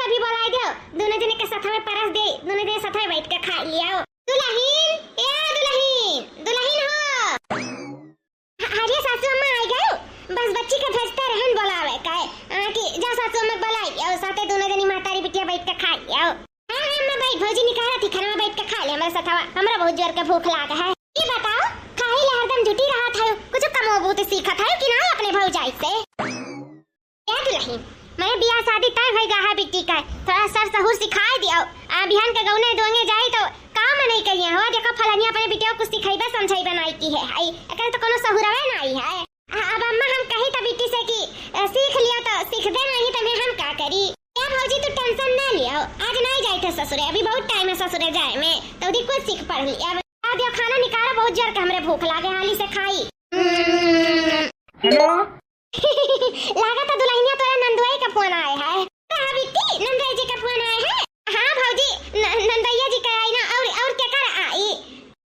को भी बुला दो, दोनों जने के साथ में परस दे, दोनों जने साथ में बैठ के खा लिया। दुल्हन, ए दुल्हन, दुल्हन हो। अरे सासू अम्मा आ गए, बस बच्ची के भेजते रहन बुलावे का है कि जा सासू अम्मा बुलाई और साथे दोनों जनी मातारी बिटिया बैठ के खा लिया। हां अम्मा भाई भौजी निकाला थी खाना में बैठ के खा ले हमारे साथ, हमरा बहुत जोर के भूख लागा है। ये बताओ खाई ले हरदम जुटी रहा था, कुछ कमो बहुत सीखा था कि ना अपने भौजाई से? क्या दुल्हन, मैं बियाह शादी तय भई गा है बिट्टी का, थोड़ा सर सहूर सिखाई दियो। आ बिहान के गौने दोंगे जाई तो काम नहीं करिए हो, देखो फलानिया अपने बिटिया को कुछ सिखाइबे समझाइबे नहीं की है, आई एकर तो कोनो सहूरवे नहीं है। अब अम्मा हम कही त बिट्टी से कि सीख लिया तो सीख दे, नहीं तो मैं हम का करी। क्या भौजी तू टेंशन ना लियो, आज नहीं जाई थे ससुरे, अभी बहुत टाइम है ससुरे जाए में, तो दी कुछ सीख पढ़ लिया। अब दियो खाना निकालो, बहुत जोर के हमरे भूख लागे, हाली से खाई। हेलो लागा तो दुल्हनिया तोरा नंदुआई का फोन आया है। हां बिट्टी नंदुआई जी का फोन आया है। हां भौजी नंदुआई जी का आई ना, और क्या कर आई?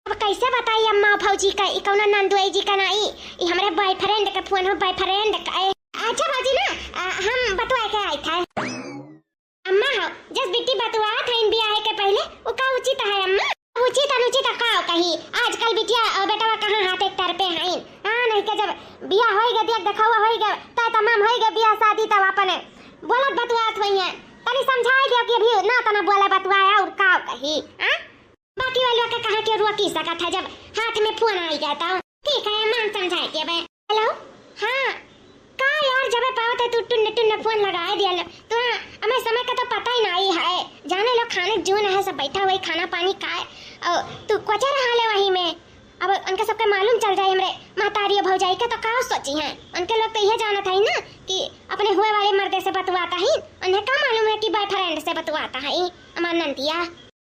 अब कैसे बताई अम्मा भौजी का ई कौन नंदुआई जी का नहीं, ई हमरे बॉयफ्रेंड का फोन हो, बॉयफ्रेंड का। अच्छा भौजी ना हम बतवाए के आई था अम्मा हो, जस बिट्टी बतवा था इन बियाह के पहले वो का उचित है अम्मा? उचित अनुचित का कही, आजकल बिटिया और बेटा कहां हाथ एक तरफे हैं। हां नहीं के जब बियाह होइगे देख देखावा होइगे त तमाम होइगे बियाह शादी तब अपने बोलत बतवात होई है, तनी समझाई दियो कि अभी ना तना बोले बतवाया और का कही। हां बाकी वालों के कहा के रोकी सकत है जब हाथ में फोन आई जाता। ठीक है मान समझाई के बे। हेलो हां का यार जब पावत है तू टुन्ने फोन लगाए दिया तो हमें समय का तो पता ही नहीं है, जाने लोग खाने जून है सब बैठा हुआ खाना पानी खाए और तू कोचा रहा ले वही में। अब उनके सबके मालूम चल जाए हमरे मातारी भौजाई का तो का सोची हैं, उनके लोग तो यह जानत है ना कि अपने हुए वाले मर्दे से बतवाता है, उन्हें का मालूम है कि बॉयफ्रेंड से बतवाता है हमार नंदिया।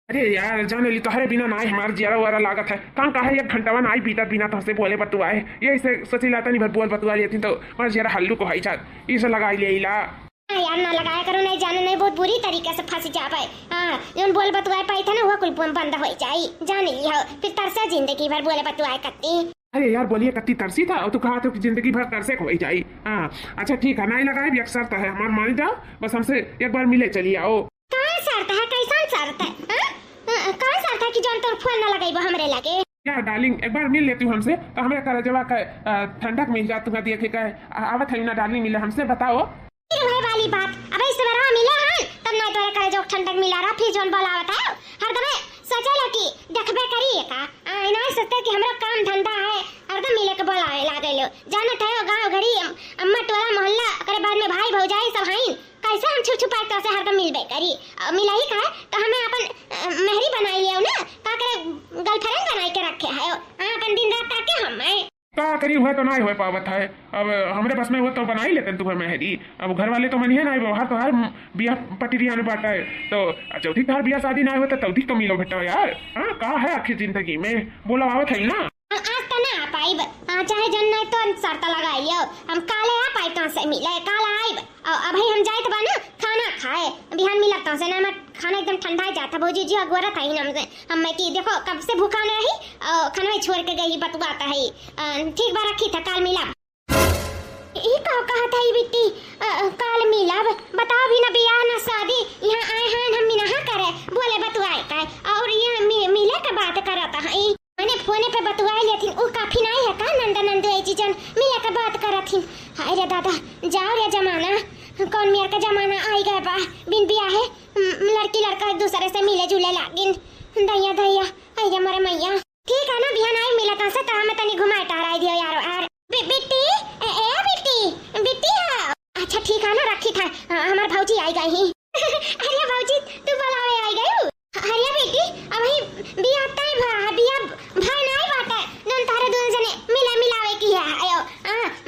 अरे यार जाने ली तोहरे बिना नाई हमार जियारा वारा लागत है, कहां का है एक घंटावा नाई बीता बिना तो से बोले बतुआए, यही से सोची लाता नहीं भर बोल बतुआ लेती तो हमार जियारा हल्लू को हाई चात इसे लगा ले इला। यार ना लगाया करो, नहीं जाने नहीं बहुत बुरी तरीके से फंस जा पाए। हां जोन बोल बतुआए पाई था ना वो कुल बंद हो जाई, जान लियो फिर तरसा जिंदगी भर बोले बतुआए करती। अरे यार बोलिए कत्ती तरसी था और तू कहा तो जिंदगी भर तरसे हो जाई। हां अच्छा ठीक है नाई लगाए भी अक्सर है हमार मान जाओ, बस हमसे एक बार मिले चलिए आओ। कौन शर्त है, कैसा शर्त है? कौन शर्त है कि जोन तोर फोन ना लगाइबो हमरे लगे? यार डार्लिंग एक बार मिल लेती हूँ हमसे तो हमें कर जवा का ठंडक मिल जाए, तुम्हें देखे का आवत है ना डार्लिंग मिले हमसे बताओ। फिर वही वाली बात, अब इस बार मिले हैं तब ना तोरे करे जो ठंडक मिला रहा, फिर जोन बोलावत है हरदम सोचेला कि देखबे करिए का ना सोचते कि हमरा काम धंधा है, हरदम मिले के बोलावे लागे लो। जानत है गांव घड़ी अम्मा टोला मोहल्ला करे बाद में भाई भौजाई सब हैं, कैसे हम छुप छुपा के से हरदम मिलबे करी। मिलाई का तो हमें अपन मेहरी बनाई लियो ना, का करे गर्लफ्रेंड बनाई के रखे है हां अपन दिन रात ताके हम का करी हुआ तो नहीं हो पावत है, अब हमरे बस में वो तो बना ही लेते तुम्हें मेहरी, अब घर वाले तो मनिए ना बाहर तो हर बिया पटिरिया में बाटा है तो चौथी हर बिया शादी ना होता चौथी तो मिलो बेटा यार। हाँ का है आखिर जिंदगी में बोला आवत है ना। आज तो ना पाई चाहे जन नहीं तो शर्त लगाई लियो, हम काले आ पाई तो से मिले काला आई अब भाई हम जाए तो बना खाना खाए बिहान मिला तो से ना मैं खाना एकदम ठंडा ही जाता भौजी जी अगवरत है हमसे हम मैं कि देखो कब से भूखा नहीं रही खाना छोड़ के गई बतवाता है। ठीक बार रखी था काल मिला ई कहा था ई बिट्टी काल मिला बताओ भी ना बियाह ना शादी यहाँ आए हैं हम ना करे बोले बतवाए का और ये मिले का बात करता है मैंने फोन पे बतवाई लेथिन वो काफी नहीं है का नंदा नंदू जी जन मिले का बात करथिन। हाय रे दादा जाओ रे जमाना कौन मेर का जमाना आई गए बा बिन बियाह है लड़की लड़का एक दूसरे से मिले जुले लागिन दैया दैया हाय रे मरे मैया। ठीक है ना बिहान आई मिला ता से ता हमें तनी घुमाए टहराई दियो यार यार बिट्टी ए बिट्टी बिट्टी अच्छा ठीक है ना रखी था हमार भौजी आई गई ही अरे भौजी तू बुलावे आई गई अरे बेटी अब ही बिया तय बिया भाई नहीं बात है नन तारे दोनों जने मिलावे की है आयो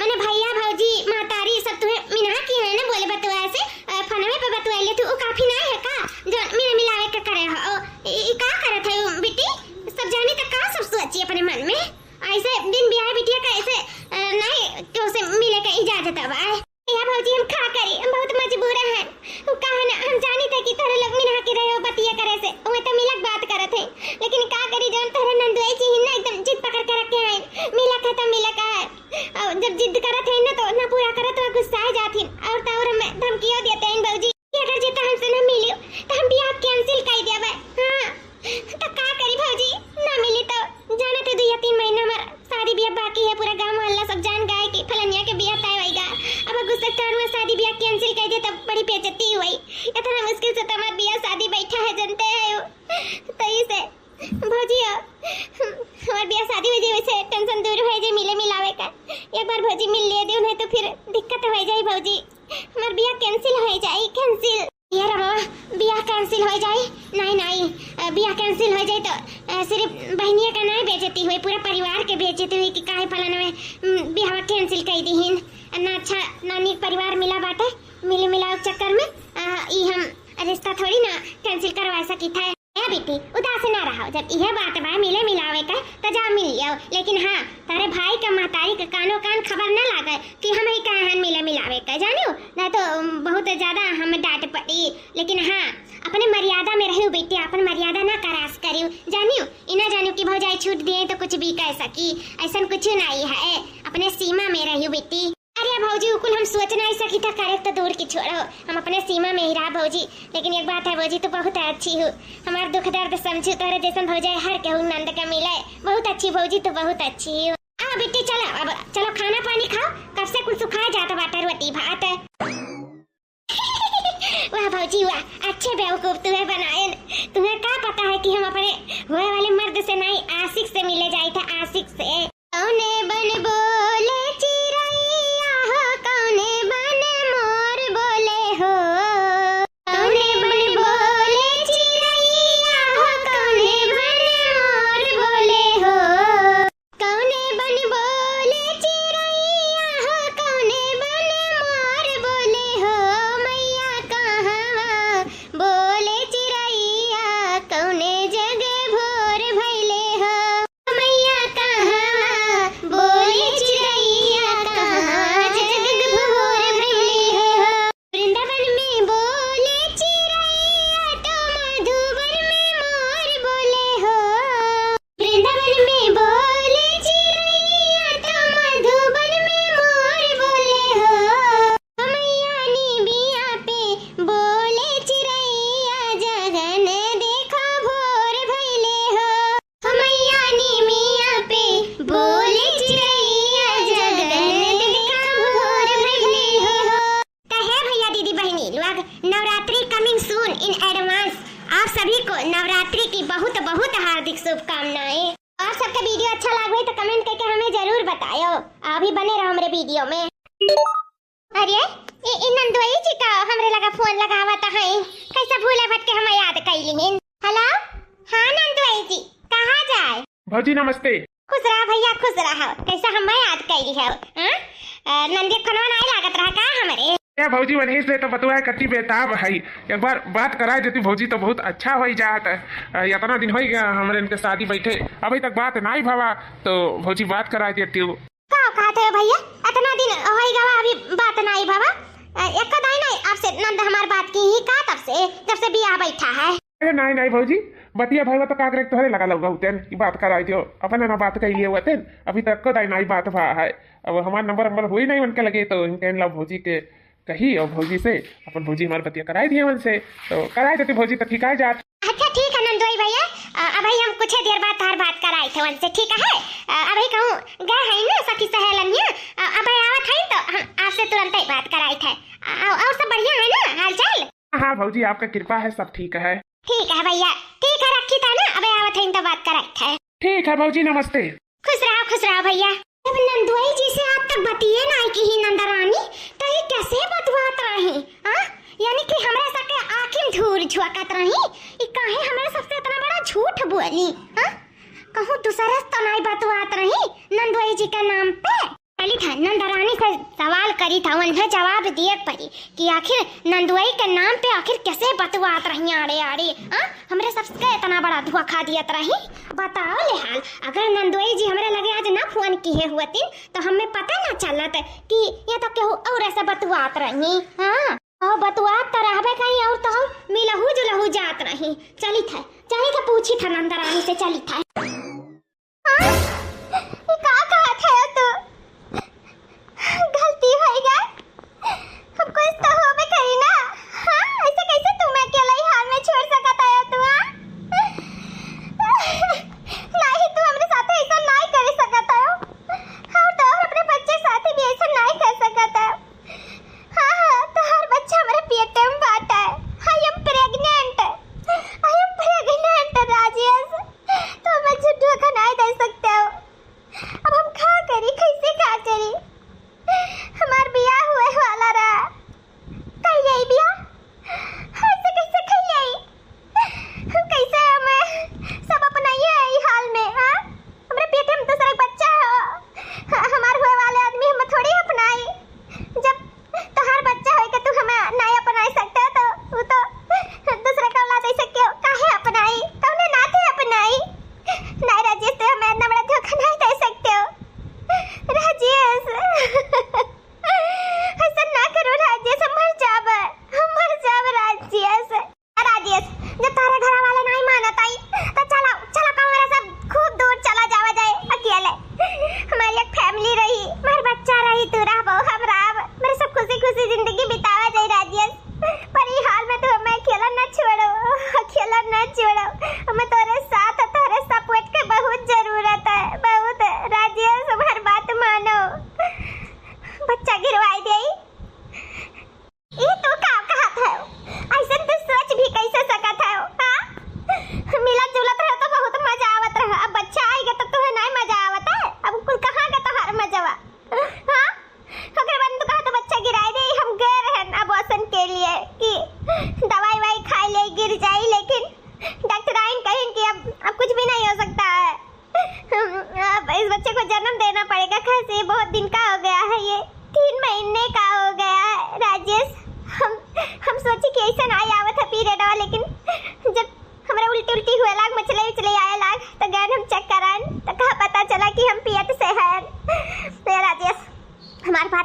मैंने भैया भौजी मातारी सब तुम्हें मिना की है ना बोले बतवाए से फोन में पे बतवाए ले तू काफी नहीं है का जो मिलावे का करे हो ई का करत है बेटी सब जानी तो का सब सोची अपने मन में ऐसे दिन बियाह बिटिया का ऐसे नहीं तो से मिले का इजाजत है या भौजी हम खा करी हम बहुत मजबूर हैं वो कहा ना हम जानी थे कि तोरे लोग मिला के रहे हो बतिया करे से वो तो मिलक बात करत है लेकिन का करी जान तोरे नंदुई जी ना एकदम जिद पकड़ के रखे हैं मिला का तो मिला का और जब जिद करत है ना तो ना पूरा करत तो गुस्सा आ जाती और हमें धमकियां देते हैं भौजी अगर जीता हमसे ना मिले बाकी है, पूरा गांव मोहल्ला सब जान गए कि फलनिया के बियाह तय होइगा। अब गुस्सा में शादी बियाह कैंसिल कर दे तब बड़ी बेइज्जती हुई। इतना मुश्किल से हमार बियाह शादी बैठा है, जानते हैं तई से भौजी हमार बियाह शादी हो जाए, वैसे टेंशन दूर हो जाए मिले मिलावे का। एक बार भौजी मिल ले दे नहीं तो फिर दिक्कत हो जाए भौजी, हमार बियाह कैंसिल हो जाए। कैंसिल ये रमा बियाह कैंसिल हो जाए? नहीं बियाह कैंसिल हो जाए तो सिर्फ बहनिया का नहीं बेइज्जती हुई, पूरा परिवार के बेइज्जती हुई कि काहे फलाना में बियाह कैंसिल कर दीहिन। ना अच्छा नानी परिवार मिला बाटे, मिले मिलाव चक्कर में ई हम रिश्ता थोड़ी ना कैंसिल करवा सकी था। ए बेटी उदास ना रहो, जब यह बात बा मिले मिलावे का तो जा मिल लियो, लेकिन हाँ तारे भाई का महतारी के कानो कान खबर न लागे कि हम ही कहाँ मिले मिलावे का, जानियो ना तो बहुत ज्यादा हम डांट पड़ी। लेकिन हाँ अपने मर्यादा में रहियो बेटी, अपन मर्यादा ना करास करियो, जानियो इना जानियो कि भौजाई छूट दिए तो कुछ भी कह सकी, ऐसा कुछ नहीं है, अपने सीमा में रहियो बेटी। अरे भौजी उकुल हम सोच नहीं सकी था, करे तो दूर की छोड़ो, हम अपने सीमा में ही रहा भौजी। लेकिन एक बात है भौजी तो बहुत अच्छी हो, हमारा दुख दर्द समझू, तोरे जैसा भौजाई हर केहू नंद का मिले, बहुत अच्छी भौजी तो बहुत अच्छी हो। आ बेटी चलो अब चलो खाना पानी खाओ, कब से कुछ सुखाए जाता बाटा रोटी भात। वाह भौजी वाह, अच्छे बेवकूफ तुम्हें बनाए। तुम्हें क्या पता है कि हम अपने हुए वाले मर्द से नहीं आशिक से मिले जाए थे, आशिक से। कौने बन बोले चिरैया हो, कौने बन मोर बोले हो, कौने बन बोले चिरैया हो, कौने बन मोर बोले हो, कौने बन बोले चिरैया हो, कौने बन मोर बोले हो, मैया कहाँ बोले चिरैया, कौने जगह भोर भइले हो, मैया कहाँ बोले चिरैया, कहाँ जग भोर भइले हो। वृंदावन में बोले चिरैया तो मधुबन में मोर बोले हो, वृंदावन में बोले चिरैया तो मधुबन में मोर बोले हो, मैया निबिया पे बोले चिरैया, जगन देखा भोर भइले हो, मैया निबिया पे बोले चिरैया, जगन देखा भोर भइले हो। कहे भैया दीदी बहनी लोग, Navratri coming soon in advance. आप सभी को नवरात्रि की बहुत बहुत हार्दिक शुभकामनाएं। और सबका वीडियो अच्छा लगे तो कमेंट करके हमें जरूर बताओ, अभी बने रहो हमारे वीडियो में। अरे ये नंदोई जी का हमरे लगा फोन लगावत है, कैसा भूले भटके हम याद कैलिहिन। हेलो हाँ नंदोई जी कहाँ जाए? भौजी नमस्ते। खुश रहा भैया खुश रहा, कैसा हम याद कैली है? नंदी खनवा नहीं लागत रहा का हमरे? क्या भौजी वही से तो बतुआ कट्टी बेताब है, एक बार बात कराए देती भौजी तो बहुत अच्छा हो जात। इतना दिन हो गया हमारे इनके शादी बैठे, अभी तक बात नहीं भवा, तो भौजी बात कराए देती हूँ। का कहते हो भैया इतना दिन हो गया अभी बात नहीं भवा? एक दाई नहीं आपसे नंद हमार बात की ही का तब से बियाह बैठा है। अरे नहीं भौजी बतिया भाई तो कागरे तोहरे लगा लगा उतन की बात कराई दियो, अपन ना बात कही हुए थे, अभी तक को दाई नहीं बात भा है। अब हमारा नंबर हुई नहीं उनके लगे तो इनके ला भौजी के कही और भौजी से अपन भौजी हमारे बतिया कराई दिए उनसे, तो कराई देती भौजी तो ठीक है जात। अच्छा ठीक है नंदोई भैया, अभी हम कुछ देर बाद तार बात कराई थे उनसे, ठीक है? अभी कहूँ गए हैं ना सखी सहेलनिया, अभी आवत है तो हम आपसे तुरंत ही बात कराई थे। और सब बढ़िया है ना हाल चाल? हाँ भौजी आपका कृपा है, सब ठीक है। ठीक है भैया, ठीक है रखी था ना, अबे आवत है तो बात कराई थे। ठीक है भौजी नमस्ते। खुश रहो भैया। जब नंदोई जी से आप तक बतिए नहीं की ही नंदा रानी, तो ये कैसे बतवात रही? हां यानी कि हमरा सके आंखें धूर झुकत रही, ई काहे हमरा सबसे इतना बड़ा झूठ बोली? हां कहूं दूसरा तो नहीं बतवात रही नंदोई जी के नाम पे। चली था नंदा रानी से सवाल करी था, उन्हें जवाब दिए पड़ी कि आखिर नंदोई के नाम पे आखिर कैसे बतवात रही आड़े हां हमरे सबसे इतना बड़ा धोखा दियत रही। बताओ ले हाल, अगर नंदोई जी हमरे लगे आज ना फोन किए हुए थे तो हमें पता ना चलत कि ये तो केहू और ऐसा बतवात रही। हां और बतवात तो रहबे कहीं और तो मिलहू जुलहू जात रही। चली था पूछी था नंदा रानी से, चली था का कहा था तो गलती हो गई, हमको इस तो होबे करी ना। हां ऐसे कैसे तुम अकेले ही हाल में छोड़ सकता है तू? नहीं तू हमरे साथ ऐसा नहीं कर सकता हो।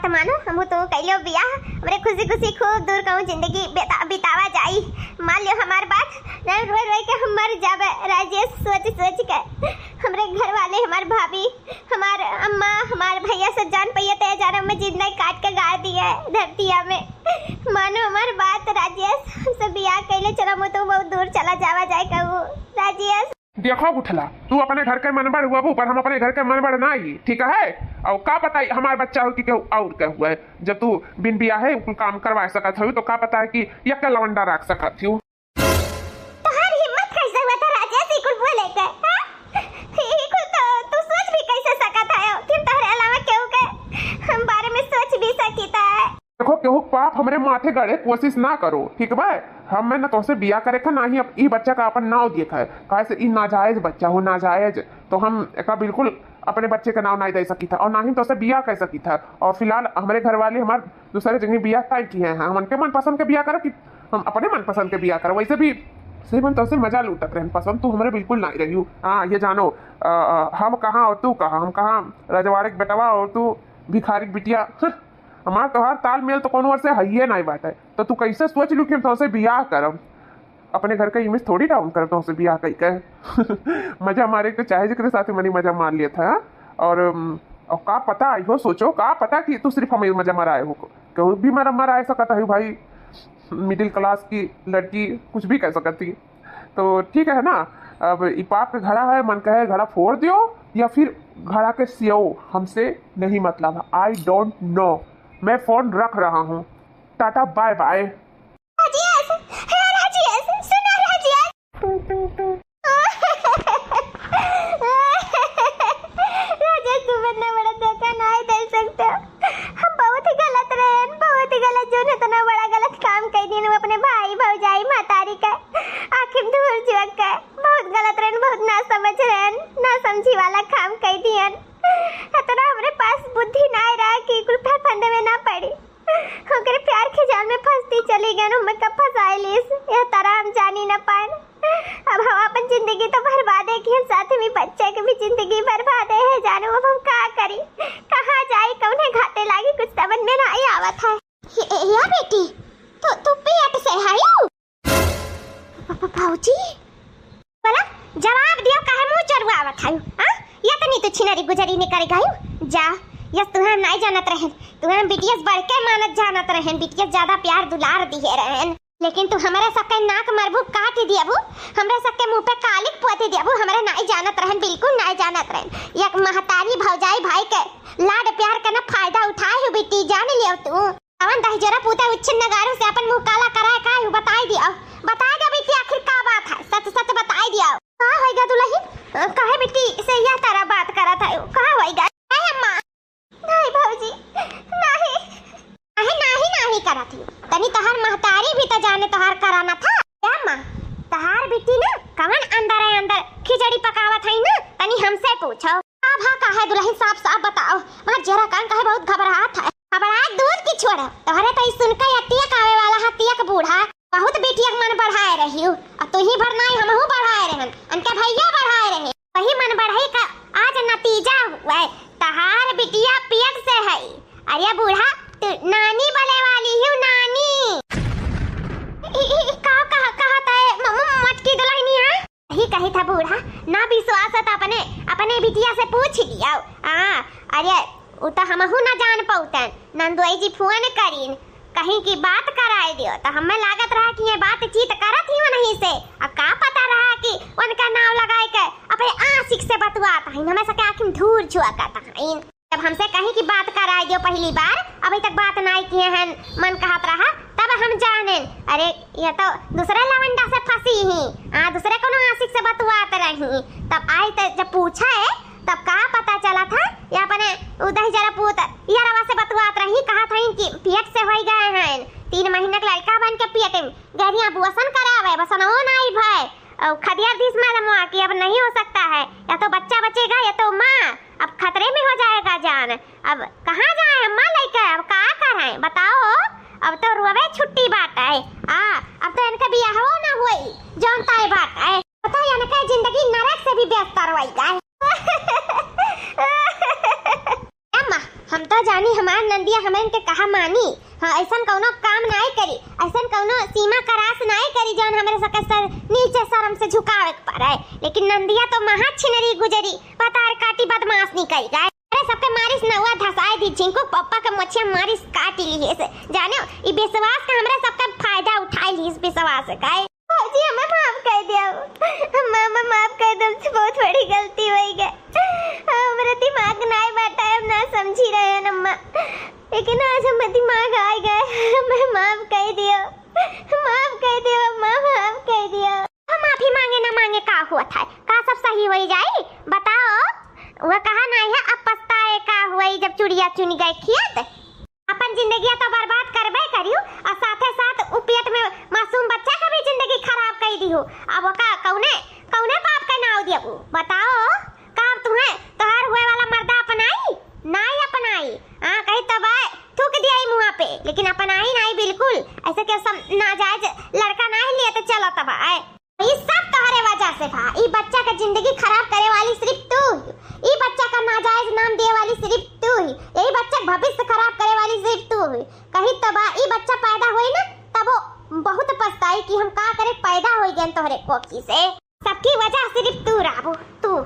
तो मानो हम तो कैलो बियाह हमरे खुशी खुशी खूब दूर कहूँ जिंदगी बितावा जाई। मान लियो हमार बात ना रोए रोए के हम मर जाबे। राजेश सोच सोच के हमरे घर वाले हमार भाभी हमार अम्मा हमार भैया से जान पैया ते जाना में जिंदा काट के गाड़ दिया धरतिया में। मानो हमार बात राजेश हमसे बियाह कैले चलो मैं तो बहुत दूर चला जावा जाए कहूँ। राजेश देखो उठला तू अपने घर के मनबड़ हुआ पर हम अपने घर के मनबड़ ना ही ठीक है। और का पता है हमारा बच्चा हो कि और क्या हुआ है। जब तू बिन बिया है काम करवा सकत हो तो का पता है कि यक लवंडा रख सकत हो। तुम्हारी हिम्मत कैसे हुआ था राजेश इकुल बोले के इकुल तू सोच भी कैसे सकत है कि तोहरे अलावा केहू के हम बारे में सोच भी सकीता है। देखो केहू पाप हमरे माथे गड़े कोशिश ना करो ठीक बा। हम ना तुमसे बिया करे का ना ही अब ई बच्चा का अपन नाव देखा है कैसे ई नाजायज बच्चा हो नाजायज तो हम एक बिल्कुल अपने बच्चे का नाम नहीं दे सकी था और ना ही तो बिया कर सकी था। और फिलहाल हमारे घर वाले हमारे दूसरे जगह बिया तय किए हैं। हम उनके मनपसंद के बिया करो कि हम अपने मनपसंद के बिया करो। वैसे भी सिर्फ हम तो मजा लूटत रहे पसंद तू हमारे बिल्कुल नहीं रही। हाँ ये जानो हम कहाँ और तू कहाँ हम कहाँ रजवाड़े के बेटवा और तू भिखारी बिटिया। हमार तोहार तालमेल तो कोनो से है नहीं बात है तो तू कैसे सोच लू कि हम तुमसे बियाह करम। अपने घर का इमेज थोड़ी डाउन कर तुमसे बियाह कई के मजा मारे तो चाहे जिक्र साथ मैंने मजा मार लिया था। और का पता आई हो सोचो का पता कि तू सिर्फ हमें मजा मारा आए हो कहीं भी मेरा मरा आए सकता है भाई। मिडिल क्लास की लड़की कुछ भी कह सकती तो ठीक है ना। अब इपाप के घड़ा है मन कहे घड़ा फोड़ दियो या फिर घड़ा के सियो हमसे नहीं मतलब। आई डोंट नो मैं फोन रख रहा हूँ tata bye bye. Rajesh Rajesh सुनो राजेश राजेश तुम इतना बड़ा धोखा नहीं दे सकते। हम बहुत ही गलत जो ने इतना बड़ा गलत काम कर दिए अपने भाई भौजाई मातारी का आखिर दूर झुक के बहुत गलत रहन बहुत ना समझ रहन ना समझी वाला काम कर दियन। इतना हमारे पास बुद्धि ना रहा कि कुल फंदे में ना पड़ी ओकरे प्यार के जाल में फंसती चली गई। हमें कब फंसाइलिस यह तरह हम जानी ना पाए। अब हम अपन जिंदगी तो बर्बाद है कि हम साथ में बच्चे की भी जिंदगी बर्बाद है। जानू अब हम क्या करी कहाँ जाए कौन घाटे लागी कुछ समझ में नहीं आवत है। या बेटी तो तू पेट से आयु भाऊजी बोला जवाब दियो काहे मुंह चढ़वावत है। हां या तो नहीं तो छिनारी गुजरी ने करे गायु जा यस तुहे हम नहीं जानत रहन तुहे हम बीटीएस बढ़ के मानत जानत रहन बीटीएस ज्यादा प्यार दुलार दिए रहन लेकिन तू हमारे सबके नाक मरबू काट दियाबू हमरे सबके मुंह पे कालिक पोते दियाबू हमारे नहीं जानत रहन बिल्कुल नहीं जानत रहन। एक महतारी भौजाई भाई के लाड प्यार के ना फायदा उठाए हो बेटी जान लियो तू अवन दही जरा पूता उच्छिन नगारू से अपन मुंह काला कराए का हु बताई दियो बेटी आखिर का बात है सच सच बताई दियो का होएगा दुल्हन काहे बेटी से यह तरह बात करत है का होएगा अम्मा नहीं भौजी नहीं करत ही तनी तहार महतारी भी तो जाने तहार कराना था क्या मां तहार बेटी ना कवन अंदर खिचड़ी पकावत है ना तनी हमसे पूछो अब हां काहे दुल्हन साफ बताओ वहां जरा कान काहे बहुत घबराहट है। घबराहट दूर की छोड़ तोहरे तो सुन के अतियक आवे वाला हतियक बूढ़ा बहुत बेटियक मन बढ़ाए रही हो और तू ही भरना ही हमहू बढ़ाए रहन अनके भैया बढ़ाए रहे वही मन बढ़ाई का आज नतीजा हुआ तहार बिटिया पियक से है। अरे बूढ़ा तू नानी बने वाली है नानी कहता है मटकी दुल्हनी है ही कही था बूढ़ा ना विश्वास था अपने बिटिया से पूछ लिया। अरे वो तो हमहू ना जान पाउतन नंदुई जी फोन करीन कहीं की बात कराए दियो तो हमें लागत रहा कि ये बातचीत करत ही नहीं से अब का पता रहा कि उनका नाम लगाए के अपने आशिक से बतवाता है हमें सके आखिर धूर झुकाता है। जब हमसे कहीं की बात कराए दियो पहली बार अभी तक बात नहीं किए हैं मन कहत रहा तब हम जाने अरे ये तो दूसरे लवंडा से फंसी ही दूसरे को आशिक से बतवात रही तब आई तो जब पूछा है तब का पता चला था या अपने उदय जरा पूत यारवा से बतवात रही कहा था कि पियट से होई गए हैं 3 महीने का लड़का बन के पियट गरिया बुआसन करावे बसन वो नहीं भाई और खदिया दिस मैडम कि अब नहीं हो सकता है या तो बच्चा बचेगा या तो माँ अब खतरे में हो जाएगा जान। अब कहाँ जाए अम्मा लेकर अब का करें बताओ अब तो रुवे छुट्टी बात है अब तो इनका बियाह हो ना हुई जानता है बात है पता है इनका जिंदगी नरक से भी व्यस्त करवाई गए। अम्मा हम तो जानी हमार नंदिया हमन के कहा मानी। हाँ ऐसा कौनो काम नहीं करी, ऐसा कौनो सीमा करास नहीं करी जौन हमारे सके सर नीचे शर्म से झुकावे के पड़े। लेकिन नंदिया तो महा छिनरी गुजरी, पतार काटी बदमाश नहीं करी गए। अरे सबके मारिस नौवा धसाए दी झिंकू पप्पा के मछिया मारिस काटी ली से जाने ई विश्वास का हमरा सबका फायदा उठाई ली इस विश्वास से काहे। जी हमें माफ कर दिया, मामा माफ कर दो, बहुत बड़ी गलती हुई है। मेरा दिमाग नहीं बैठा है, ना समझी रहे हैं अम्मा, लेकिन आज हमें दिमाग आ गए। मैं माफ कर दियो, माफ कर दियो अम्मा, माफ कर दियो। हम माफी मांगे ना मांगे का हुआ था, का सब सही हो जाए बताओ। वह कहा नहीं है अब पछताए का हुआ जब चुड़िया चुनी गई खियात। अपन जिंदगी तो बर्बाद करबे करियो और साथे साथ उपियत में मासूम बच्चा का भी जिंदगी खराब कर दियो। अब का कौने कौने बाप का नाव दियो बताओ। का तुम्हें तोहर हुए वाला मर्दा अपनाई नहीं अपनाई? हां कहीं तब थूक दिया मुंह पे, लेकिन अपनाई नहीं बिल्कुल। ऐसे के सब नाजायज लड़का नहीं लिए तो चलो तब आए। ये सब तोहरे वजह से था। ई बच्चा का जिंदगी खराब करे वाली सिर्फ तू, ई बच्चा का नाजायज नाम दे वाली सिर्फ तू ही, यही बच्चा भविष्य खराब करे वाली सिर्फ तू ही। कहीं तब ई बच्चा पैदा हुई ना तब वो बहुत पछताई कि हम का करे पैदा हो गए तोहरे कोखी से। सबकी वजह सिर्फ तू राबू तू।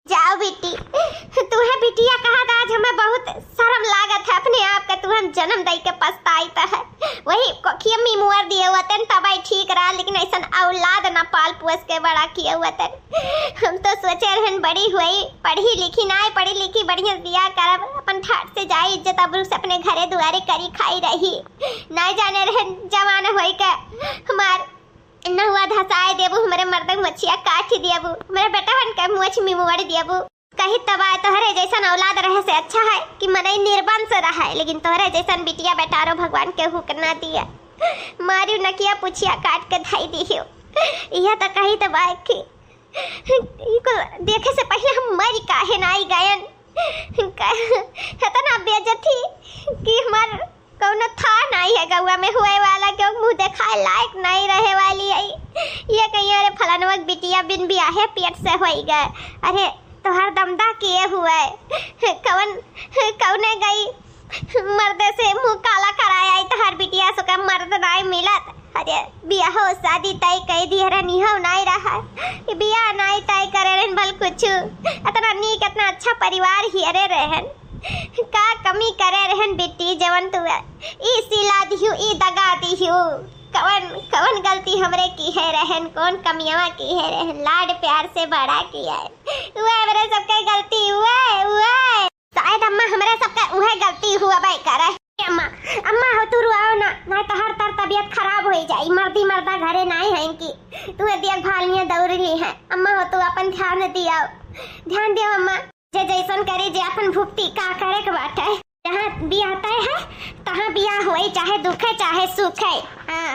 जाओ बेटी, तू है बिटिया कहा था। आज हमें बहुत शर्म लागत है अपने आप का, तू हम जन्म दई के पछताई तो है। वही कोखिया में मुआर दिए हुआ तन तबाई ठीक रहा, लेकिन ऐसा औलाद ना पाल पोस के बड़ा किया हुआ तन। हम तो सोचे रहन बड़ी हुई पढ़ी लिखी ना पढ़ी लिखी बढ़िया बियाह करब, अपन ठाट से जाए इज्जत अबरू से अपने घरे दुआरे करी खाई रही। ना जाने रहन जवान होई के हमार न हुआ धसाए देबू, हमारे मर्दक मछिया काट देबू, मेरे बेटा बन के मुछ में मुड़ देबू। कहीं तबाह तोहरे जैसन औलाद रहे से अच्छा है कि मनई निर्बंस रहे, लेकिन तोहरे जैसन बिटिया बेटारो भगवान के हुक ना दिया। मारियो नकिया पुछिया काट के धाई दियो। यह तो कहीं तबाह की इको देखे से पहले हम मर काहे नहीं गयन। इतना बेइज्जती कि हमार कौनो था नहीं है गौवा में हुए वाला, क्यों मुंह दिखाए लायक नहीं रहे वाली है। ये कहीं अरे फलानवा बिटिया बिन बियाहे पेट से होई गए। अरे तो हर दमदा किए हुए कौने गई मर्दे से मुंह काला कराया तो हर बिटिया सो का मर्द नहीं मिलत। अरे बियाह शादी तय कह दी है निहव नहीं रहा, बियाह नहीं तय करे रहन भल कुछ। इतना नीक इतना अच्छा परिवार ही अरे रहन, का कमी करे रहन बेटी जवन तू ई सिला दिहु ई दगा दिहु। कवन गलती हमरे की है रहन, कौन कमियावा की है रहन, लाड प्यार से बड़ा किया है वो मेरे सबके गलती हुआ। शायद अम्मा हमरे सबका उहे गलती हुआ भाई करे। अम्मा हो तू रुआओ ना, नहीं तो हर तर तबीयत खराब हो जाई। मर्दी मर्दा घरे नहीं है कि तू देखभालियां दौड़ली है। अम्मा हो तू अपन ध्यान दियो अम्मा। जे जैसन करे जे अपन भुक्ति का करे के बाटे। जहाँ बियाह तय है तहाँ बियाह होई, चाहे दुखे चाहे सुखे। हाँ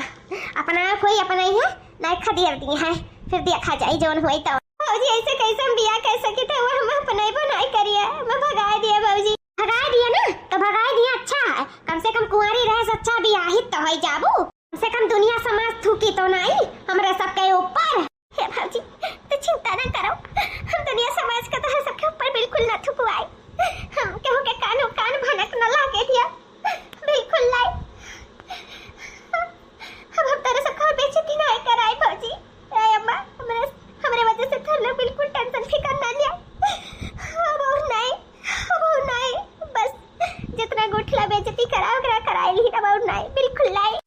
अपना कोई अपना ही है नहीं खदेड़ दी है, फिर देखा जाए जौन होई तो। बाबूजी ऐसे कैसे हम बियाह कर सके थे, वो हम अपना ही बनाई करिए। मैं भगा दिया बाबूजी, भगा दिया ना तो भगा दिया अच्छा है। कम से कम कुंवारी रहे सच्चा बियाह ही तो होई जाबू। कम से कम दुनिया समाज थूकी तो नहीं हमरे सबके ऊपर। हे बाबूजी तो चिंता न करो, हम दुनिया समाज का तो सबके ऊपर बिल्कुल न थुकवाई। हम केहू के कान भनक न लागे दिया बिल्कुल लाई। हम तेरे से कोई बेइज्जती नहीं कराई भौजी। ए अम्मा हमरे वजह से थोड़ा बिल्कुल टेंशन फिकर ना लिया। अब नहीं बस जितना गुठला बेइज्जती कराई ली अब नहीं बिल्कुल लाई।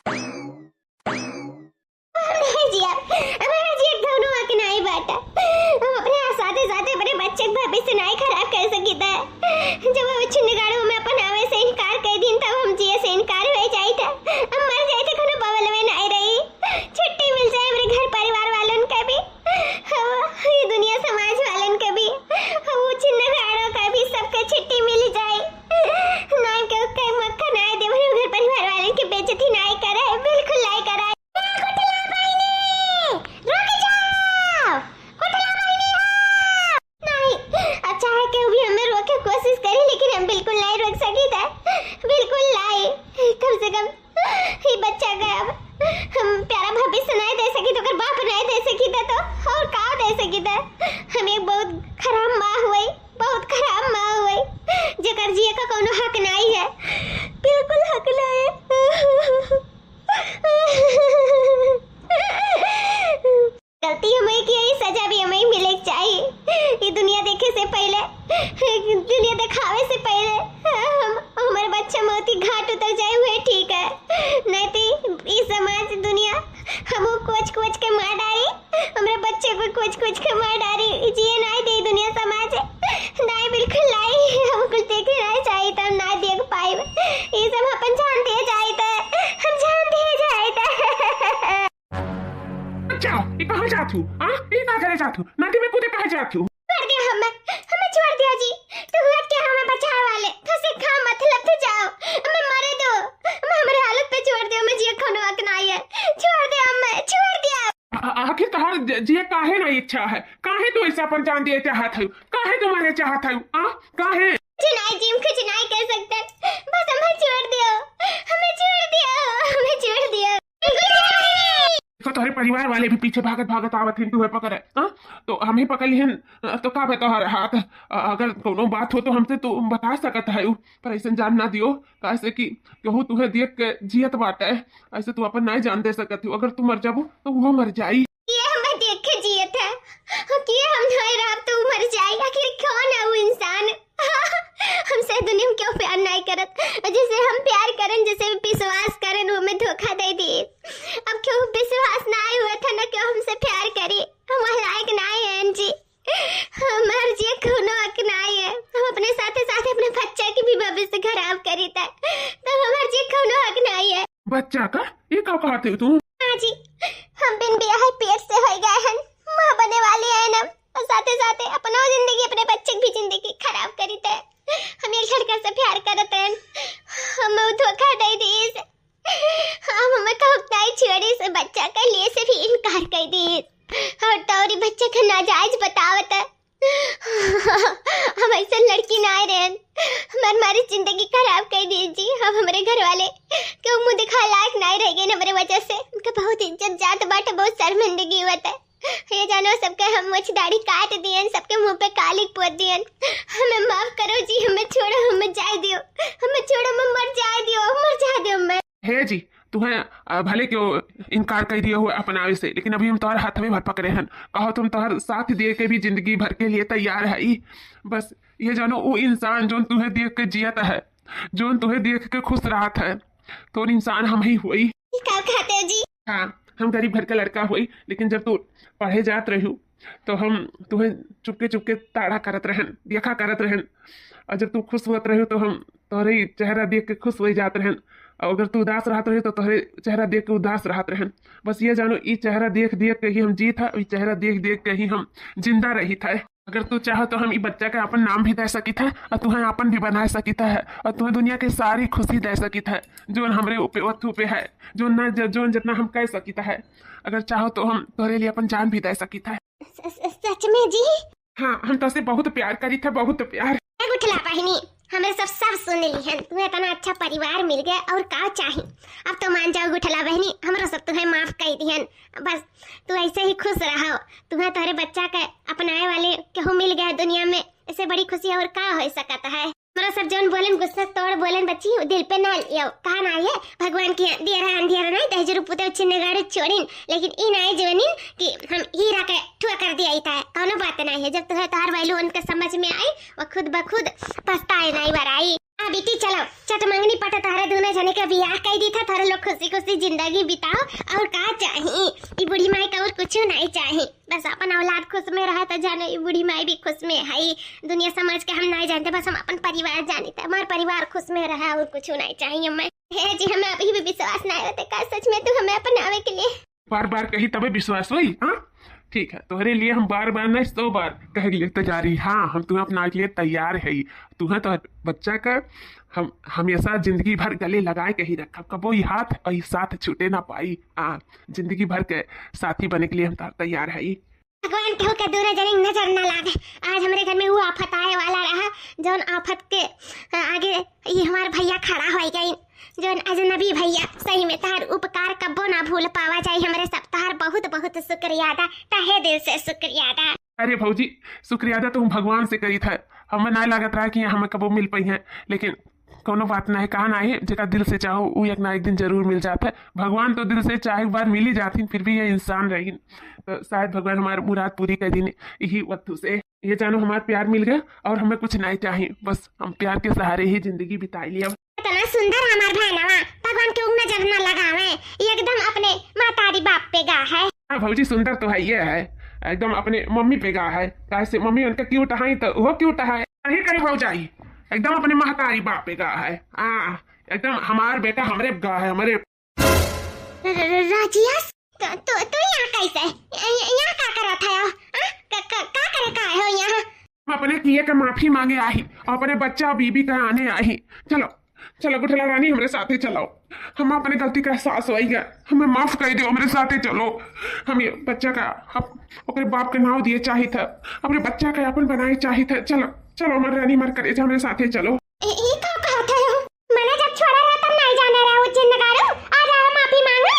नहीं जी आप हमारे जी दोनों आके नहीं बाटा, हम अपने साथे अपने बच्चे भविष्य नहीं खराब कर सकीता। जब वो छिन्न गाड़ो में अपन आवे से इनकार कर दिन तब हम जिए से इनकार हो जाई था। हम मर जाए थे कोनो बवल में नहीं रही, छुट्टी मिल जाए मेरे घर परिवार वालों का भी, ये दुनिया समाज वालों का भी, वो छिन्न गाड़ो का भी सबका छुट्टी मिल जाए। नाम के मक्खन आए दे घर परिवार वालों की बेइज्जती नहीं कर कोनो हक नहीं है, बिल्कुल हक नहीं है। गलती हमें की है, सजा भी हमें मिले चाहिए। ये दुनिया देखे से पहले, दुनिया दिखावे से पहले हम हमारे बच्चा मौती घाट उतर जाए हुए ठीक है, नहीं तो ये समाज दुनिया हमको कोच कोच के मार डाली, हमारे बच्चे को कोच कोच के मार डाली। जिए नहीं दे दुनिया समाज नहीं, बिल्कुल नहीं। हमको देखे नहीं चाहिए तो हम नहीं देख पाए। ये सब अपन जान दिए जाए तो हम जान दिए जाए तो। जाओ, ये कहाँ जातू? हाँ, ये कहाँ करे जातू? नदी में कूदे कहाँ जातू? छोड़ दिया हमें छोड़ दिया जी। तो हुआ क्या, हमें बचाए वाले तो से खा मतलब तो जाओ, हमें मारे दो, हमें हमारे हालत पे छोड़ दो, हमें जिया खाने वक्त नहीं है, छोड़ दे, हमें छोड़ दिया। आखिर तहार जिया काहे ना इच्छा है? काहे तू ऐसा अपन जान दिए चाहत है? काहे तुम्हारे चाहत है? हाँ, काहे? चिनाई जी, कुछ नहीं कर सकते, बस हमें छोड़ दियो, हमें छोड़ दियो, हमें छोड़ दियो। तो तुम्हारे परिवार वाले भी पीछे भागत भागत आवत हैं, तुम्हें पकड़े। हाँ, तो हमें पकड़ लिहन तो का बता हाथ। अगर कोनो बात हो तो हमसे तो बता सकत है, पर ऐसे जान ना दियो, कैसे कि कहूँ तुम्हें देख के जियत बाटे, ऐसे तू अपन नहीं जान दे सकत हो। अगर तू मर जाबू तो वो मर जाई। ये हमें देख के जियत है कि हम नहीं रहा तो मर जाए। आखिर कौन है वो इंसान? हमसे दुनिया में क्यों प्यार नहीं करत? जिसे हम प्यार करें, जिसे विश्वास करें, वो हमें धोखा दे दिए। अब क्यों विश्वास नहीं हुआ था ना, क्यों हमसे प्यार करे? हम लायक नहीं है जी, हमारे जी कोनो हक नहीं है। हम अपने साथ साथ अपने बच्चा की भी भविष्य खराब करी था, तो हमारे जी कोनो हक नहीं है। बच्चा का ये क्या कहते हो तू? हाँ जी, हम बिन ब्याह पेट से हो गए हैं, माँ बने वाले हैं ना, और साथे साथे अपना जिंदगी अपने बच्चे की भी जिंदगी खराब करी थे। हम एक लड़का से प्यार करते हैं, हमें धोखा दे दी, हम हमें कहता छोड़ी से बच्चा का लिए से भी इनकार कर दी, और तौरी बच्चे का नाजायज बतावत है। हम ऐसा लड़की ना रहे, हमारी जिंदगी खराब कर दी जी। हम हमारे घर वाले क्यों मुंह दिखा लायक नहीं रह गए हमारे वजह से, उनका बहुत इज्जत जात बाटे, बहुत शर्मिंदगी हुआ था। ये जानो सबके हम मुझ दाढ़ी काट दियन, सबके मुंह पे काली पोत दियन। हमें माफ करो जी, हमें छोड़ो, हमें जाए दियो, हमें छोड़ो, हमें मर जाए दियो मैं। हे जी, तुम्हें भले क्यों इनकार कर दिया हुआ अपनावे से, लेकिन अभी हम तुम्हारे हाथ में भर पकड़े हैं। कहो तुम तुम्हारे साथ दे के भी जिंदगी भर के लिए तैयार है। बस ये जानो वो इंसान जो तुम्हें देख के जियत है, जो तुम्हें देख के खुश रहता है, तो इंसान हम ही हुई। क्या कहते हो जी? हाँ, हम गरीब घर का लड़का हुई, लेकिन जब तू पढ़े जात रहू तो हम तुम्हें चुपके चुपके ताड़ा करत रहन, देखा करत रहन, और जब तू खुश होत रहू तो हम तोहरे चेहरा देख के खुश हो जात रहन, और अगर तू उदास रहत रहे तो तोहरे चेहरा देख के उदास रहत रहन। बस ये जानो ये चेहरा देख देख के ही हम जीत है, ये चेहरा देख देख के ही हम जिंदा रही था। अगर तू चाहो तो हम ये बच्चा का अपन नाम भी दे सकी था, और तुम्हें अपन भी बना सकी था, और तुम्हें दुनिया की सारी खुशी दे सकी था जो हमरे ऊपर पे है, जो जितना हम कह सकी था। अगर चाहो तो हम तुम्हारे लिए अपन जान भी दे सकी था। सच में जी? हाँ, हम तो से बहुत प्यार करी था, बहुत प्यार। गुठला बहनी, हमें सब सुन ली है, तुम्हें इतना अच्छा परिवार मिल गया, और का चाहिए? अब तो मान जाओ गुठला बहनी, हमारा सब तुम्हें माफ कर दिहन। बस तू ऐसे ही खुश रहो, तुम्हें तुम्हारे बच्चा का अपनाए वाले केहू मिल गया दुनिया में, इससे बड़ी खुशी और का हो सकता है? हमारा सब जौन बोलन गुस्सा तोड़ बोलन बच्ची दिल पे ना लियो, कहा ना ये भगवान की दिया अंधियारा नहीं दहजरू पुते छिन्ने गाड़े छोड़िन, लेकिन ई नहीं जवनिन कि हम हीरा के ठुआ कर दिया था। कौनो बात नहीं है, जब तुम्हें तार वैल्यू उनके समझ में आई, वो खुद ब खुद पछताए नहीं बराई। आ बेटी चलो, चट मंगनी पटा तारे दूने जने का बियाह कर दी था, थारे लोग खुशी खुशी जिंदगी बिताओ, और का चाहिए? ये बूढ़ी माई का और कुछ नहीं चाहिए, बस अपन औलाद खुश में रहा तो जानो ये बूढ़ी माई भी खुश में है। दुनिया समझ के हम नहीं जानते, बस हम अपन परिवार जानी था, हमारा परिवार खुश में रहा, और कुछ नहीं चाहिए हमें। है जी, हमें अभी भी विश्वास नहीं होता, का सच में तू हमें अपनावे के लिए बार बार कही तबे विश्वास हुई? हाँ ठीक है, तुम्हारे लिए हम बार बार नहीं 100 बार कह लिए तैयारी। हाँ, हम तुम्हें अपना के लिए तैयार है। तुम्हें तो बच्चा का हम हमेशा जिंदगी भर गले लगाए के ही रखा, कबो ही हाथ और साथ छूटे ना पाई। हाँ, जिंदगी भर के साथी बने के लिए हम तैयार है। भगवान केहू के दूर जरी नजर न लागे। आज हमारे घर में वो आफत आए वाला रहा, जौन आफत के आगे ये हमारे भैया खड़ा हो गई, जौन अजनबी भैया। सही में तार उपकार कब्बो ना भूल पावा जाए, हमारे सब तार बहुत बहुत शुक्रिया अदा, तहे दिल से शुक्रिया अदा। अरे भौजी, शुक्रिया अदा तुम भगवान से करी था, हमें ना लागत रहा कि हमें कबो मिल पाई है, लेकिन कोनो बात नहीं, कहा नहीं जेका दिल से चाहो वो एक ना एक दिन जरूर मिल जाता है। भगवान तो दिल से चाहे एक बार मिल ही जाती, फिर भी ये इंसान रही तो शायद भगवान हमारी मुराद पूरी कर दिन यही वस्तु से। ये जानो हमारा प्यार मिल गया और हमें कुछ नहीं चाहिए, बस हम प्यार के सहारे ही जिंदगी बिताई लिया। इतना सुंदर हमार भैनवा, भगवान के नजर न लगावे, एकदम अपने मातारी बाप पे गा है। हाँ भौजी सुंदर तो है, ये है एकदम अपने मम्मी पे गा है, कैसे मम्मी उनका क्यूट है तो वो क्यूट है, नहीं कहीं भौजाई एकदम अपने महतारी बाप पे गा है। एकदम हमार बेटा हमरे गा है हमारे। राजियस तो यहाँ कैसे, यहाँ का करा था, का करे का हो यहाँ? अपने किए का माफी मांगे आई और अपने बच्चा बीबी का आने आई। चलो चलो गुठला रानी हमारे साथ ही चलो, हम अपने गलती का एहसास हो गया, हमें माफ कर दो, हमारे साथ ही चलो। हम ये बच्चा का अपने बाप के नाम दिए चाहिए था, अपने बच्चा का अपन बनाए चाहिए था। चलो चलो हमारे रानी मर करे हमारे साथ ही चलो। ये का कहता है मैंने जब छोड़ा रहा तब नहीं जाने रहा वो जिंदगारो, आज आया माफी मांगे।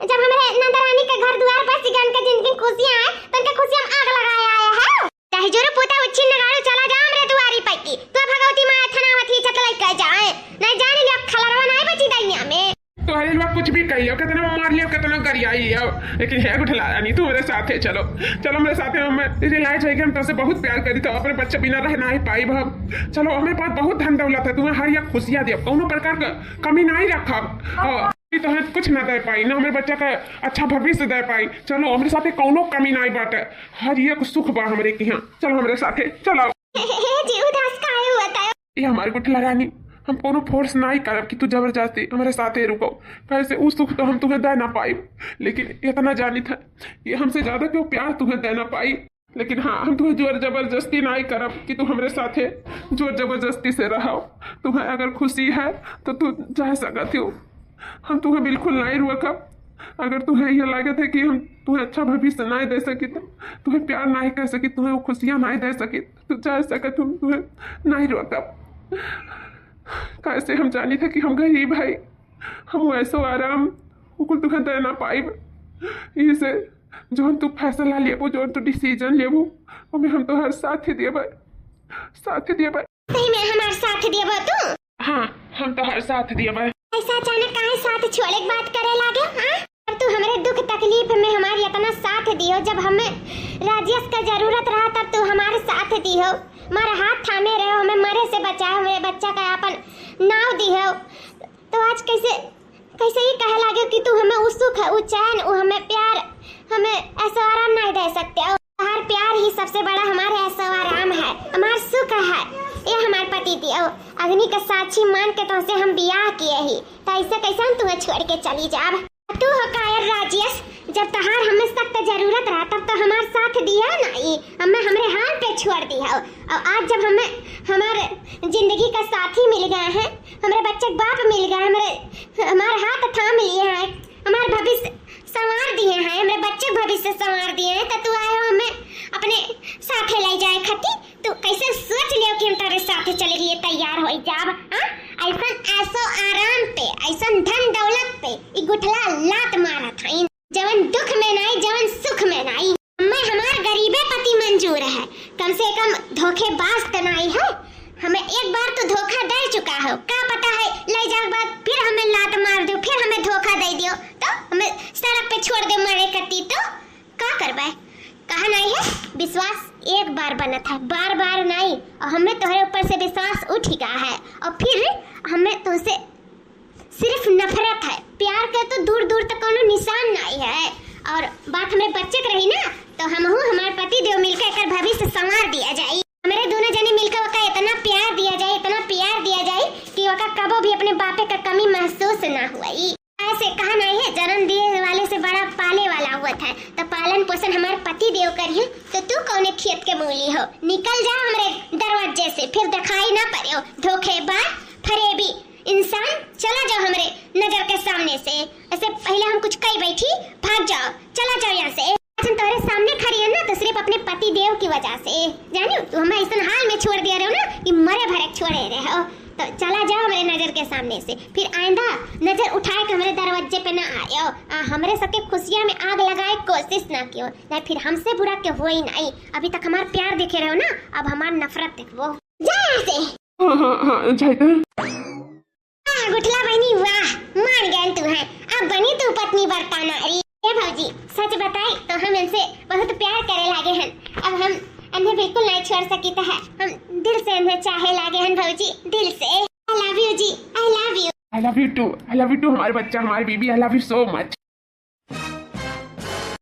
जब हमारे नंदा रानी के घर द्वार पर सिगन के जिनकी खुशियां है तो उनके खुशियां में आग लगाया आया है। चाहे जोरो पोता उच्छिन नगारो चला जा हमरे दुआरी पैकी तो भगवती मां थनावती चतलाई कह जाए नहीं जाने लिया खलरवा नहीं बची दैया में। तो अरे लोग कुछ भी कहियो, कितना मार लियो, कितना गरियाई हो, लेकिन है गुठला रानी तू मेरे साथ है। चलो चलो मेरे साथ है, हमें रिलायंस है कि हम तुझसे बहुत प्यार करी तो अपने बच्चे बिना रहना ही पाई भाव। चलो हमें पास बहुत धन दौलत है, तुम्हें हर एक खुशियां दे, कोनो प्रकार का कमी नहीं रखा तो है कुछ ना दे पाई ना हमारे बच्चा का अच्छा भविष्य दे पाई। चलो हमारे साथ कोनो कमी नहीं बाटे, हर एक सुख बा हमारे के यहाँ। चलो हमारे साथ चलो। जी उदास काहे हुआ था? ये हमारे गुठला रानी हम कोनो फोर्स नहीं करब कि तू जबरदस्ती हमारे साथ रुको, कैसे उस सुख तो हम तुम्हें दे ना पाई, लेकिन इतना जानी था ये हमसे ज्यादा क्यों प्यार तुम्हें दे ना पाई। लेकिन हाँ हम तुम्हें जोर जबरदस्ती नहीं करब कि तू हमारे साथ जोर जबरदस्ती से रहो। तुम्हें अगर खुशी है तो तू जा सकती हो, हम तुम्हें बिल्कुल नहीं रोकब। अगर तुम्हें यह लागत है कि हम तुम्हें अच्छा भविष्य नहीं दे सकी, तुम्हें प्यार नहीं कर सकी, तुम्हें वो खुशियाँ नहीं दे सकी, तो जा सकत तुम्हें नहीं रोकब। कैसे हम जानी थे कि हम गरीब है, हम ऐसो आराम कुल तुम्हें दे ना पाई। इसे जो तू फैसला लेबो, जो तू डिसीजन लेबो, हमें हम तो हर साथ ही देबे, साथ ही देबे। सही में हमारे साथ देबो तू? हाँ हम तो हर साथ देबे। ऐसा अचानक काहे साथ छोड़े के बात करे लागे? हाँ अब तू हमारे दुख तकलीफ में हमारी इतना साथ दियो, जब हमें राजेश का जरूरत रहा तब तू हमारे साथ दियो, हमारा हाथ थामे रहो, हमें मरे से बचाओ, मेरे बच्चा का अपन नाव दियो। तो आज कैसे कैसे ही कहे लागे कि तू हमें उस सुख उस चैन हमें प्यार हमें ऐसा आराम नहीं दे सकते। हर प्यार ही सबसे बड़ा हमारे ऐसा आराम है, हमारा सुख है। ये हमारे पति दियो अग्नि का साक्षी मान के तो से हम बियाह किए ही, तो ऐसे कैसे हम तुम्हें छोड़ के चली जाब? तू हो कायर राजेश, जब तहार हमें सख्त जरूरत रहा तब तो हमारे साथ दिया नहीं, हमें हमरे हाल पे छोड़ दिया। और आज जब हमें हमारे जिंदगी का साथी मिल गया है, हमारे बच्चे बाप मिल गए, हमारे हाथ थाम लिए हैं, हमारे भविष्य संवार दिए हैं, हमारे बच्चे भविष्य संवार दिए हैं, तो तू आए हो हमें अपने साथ ले जाए खती। तू कैसे सोच लियो कि हम तेरे साथ चले लिए तैयार हो जाब? ऐसा ऐसो आराम पे, ऐसा धन दौलत पे ई गुठला लात मारा था, जवन दुख में नहीं जवन सुख में नहीं। हमें हमार गरीबे पति मंजूर है, कम से कम धोखेबाज तो नहीं है। हमें एक बार तो धोखा दे चुका हो, क्या पता है ले जाए बाद फिर हमें लात मार दो, फिर हमें धोखा दे दियो तो हमें सड़क पे छोड़ दे मरे कती तो क्या करबे? कहा नहीं है विश्वास एक बार बना था, बार बार नहीं। और हमें तुम्हारे ऊपर से विश्वास उठ गया है और फिर हमें तुमसे सिर्फ नफरत है, प्यार का तो दूर दूर तक कोनो निशान नहीं है। और बात हमारे बच्चे की रही ना तो हम हमारे पति देव मिलकर एक भविष्य संवार दिया जाए, हमारे दोनों जने मिलकर वका इतना प्यार दिया जाए, इतना प्यार दिया जाए कि वका कबो भी अपने बापे का कमी महसूस ना हुआ। ऐसे कहा नहीं है जन्म दिए वाले से बड़ा पाले वाला हुआ था, तो पालन पोषण हमारे पति देव करिए, तो तू कौने खेत के मूली हो? निकल जा हमारे दरवाजे से, फिर दिखाई ना पड़े धोखेबाज फरेबी इंसान। चला जाओ हमारे नजर के सामने से, ऐसे पहले हम कुछ कही बैठी, भाग जाओ, चला जाओ यहाँ से। आज हम तुम्हारे सामने खड़ी है ना तो सिर्फ अपने पति देव की वजह से, जानियो तू हमें इस हाल में छोड़ दिया रहो ना कि मरे भरे छोड़े रहे हो। तो चला जाओ हमारे नजर के सामने से, फिर आइंदा नजर उठाए के हमारे दरवाजे पे ना आयो, हमारे सबके खुशियां में आग लगाए कोशिश ना कियो, नहीं फिर हमसे बुरा के हो ही नहीं। अभी तक हमारा प्यार देखे रहो ना, अब हमारा नफरत देखो। जा यहाँ से। हाँ हाँ हाँ जाएगा। वाह गुठला बहनी वाह, मान गए तू है, अब बनी तू पत्नी बरताना। ए भौजी सच बताई तो हम इनसे बहुत प्यार करे लागे हैं, अब हम इन्हें बिल्कुल नहीं छोड़ सकी है, हम दिल से इन्हें चाहे लागे हैं भौजी, दिल से। I love you ji, I love you. I love you too हमारे बच्चा, हमारी बीबी, I love you so much.